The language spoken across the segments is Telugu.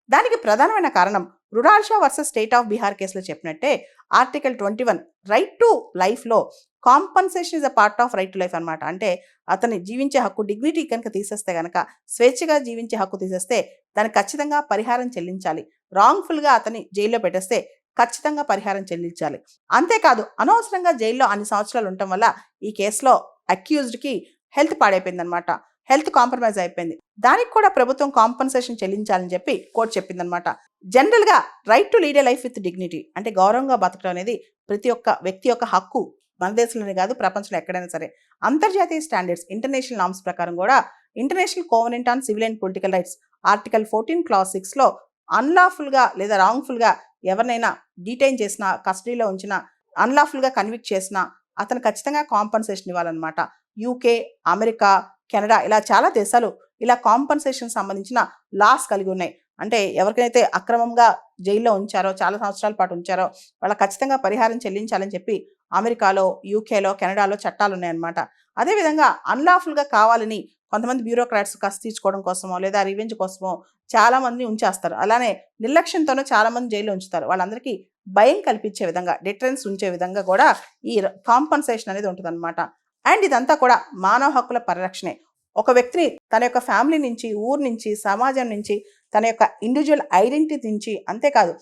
దానికి ప్రధానమైన కారణం Mrinal Shah versus state of Bihar కేసులో చెప్పినట్టే ఆర్టికల్ 21 రైట్ టు లైఫ్లో compensation is a part of right to life అనమాట. అంటే అతని జీవించే హక్కు, డిగ్నిటీ కనుక తీసేస్తే కనుక, స్వేచ్ఛగా జీవించే హక్కు తీసేస్తే దానికి ఖచ్చితంగా పరిహారం చెల్లించాలి. రాంగ్ఫుల్గా అతన్ని జైల్లో పెట్టేస్తే ఖచ్చితంగా పరిహారం చెల్లించాలి. అంతేకాదు అనవసరంగా జైల్లో అన్ని సంవత్సరాలు ఉండటం వల్ల ఈ కేసులో అక్యూజ్డ్కి హెల్త్ పాడైపోయిందనమాట. హెల్త్ కాంప్రమైజ్ అయిపోయింది. దానికి కూడా ప్రభుత్వం కాంపన్సేషన్ చెల్లించాలని చెప్పి కోర్టు చెప్పిందనమాట. జనరల్గా right to lead a life with dignity అంటే గౌరవంగా బతకడం అనేది ప్రతి ఒక్క వ్యక్తి యొక్క హక్కు. మన దేశంలోనే కాదు, ప్రపంచంలో ఎక్కడైనా సరే. అంతర్జాతీయ స్టాండర్డ్స్, ఇంటర్నేషనల్ నామ్స్ ప్రకారం కూడా international covenant on civil and political rights article 14 clause 6లో అన్లాఫుల్గా లేదా రాంగ్ఫుల్గా ఎవరినైనా డీటైన్ చేసినా, కస్టడీలో ఉంచినా, అన్లాఫుల్గా కన్విక్ట్ చేసినా అతను ఖచ్చితంగా కాంపన్సేషన్ ఇవ్వాలన్నమాట. యూకే, అమెరికా, కెనడా ఇలా చాలా దేశాలు ఇలా కాంపన్సేషన్ సంబంధించిన లాస్ కలిగి ఉన్నాయి. అంటే ఎవరికైతే అక్రమంగా జైల్లో ఉంచారో, చాలా సంవత్సరాల పాటు ఉంచారో వాళ్ళకి ఖచ్చితంగా పరిహారం చెల్లించాలని చెప్పి అమెరికాలో, యూకేలో, కెనడాలో చట్టాలు ఉన్నాయన్నమాట. అదేవిధంగా అన్లాఫుల్గా కావాలని కొంతమంది బ్యూరోక్రాట్స్ కసి తీర్చుకోవడం కోసమో లేదా రివెంజ్ కోసమో చాలా మందిని ఉంచేస్తారు. అలానే నిర్లక్ష్యంతోనూ చాలా మంది జైల్లో ఉంచుతారు. వాళ్ళందరికీ భయం కల్పించే విధంగా, డిటరెన్స్ ఉంచే విధంగా కూడా ఈ కాంపన్సేషన్ అనేది ఉంటుందన్నమాట. అండ్ ఇదంతా కూడా మానవ హక్కుల పరిరక్షణే. ఒక వ్యక్తిని తన యొక్క ఫ్యామిలీ నుంచి, ఊరు నుంచి, సమాజం నుంచి, తన యొక్క ఇండివిజువల్ ఐడెంటిటీ నుంచి, అంతేకాదు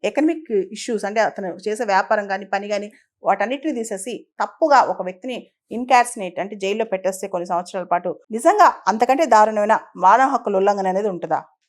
ఎకనమిక్ ఇష్యూస్ అంటే అతను చేసే వ్యాపారం కానీ, పని కానీ వాటన్నిటిని తీసేసి తప్పుగా ఒక వ్యక్తిని ఇన్కార్సినేట్ అంటే జైల్లో పెట్టేస్తే కొన్ని సంవత్సరాల పాటు నిజంగా అంతకంటే దారుణమైన మానవ హక్కుల ఉల్లంఘన అనేది ఉంటుందా?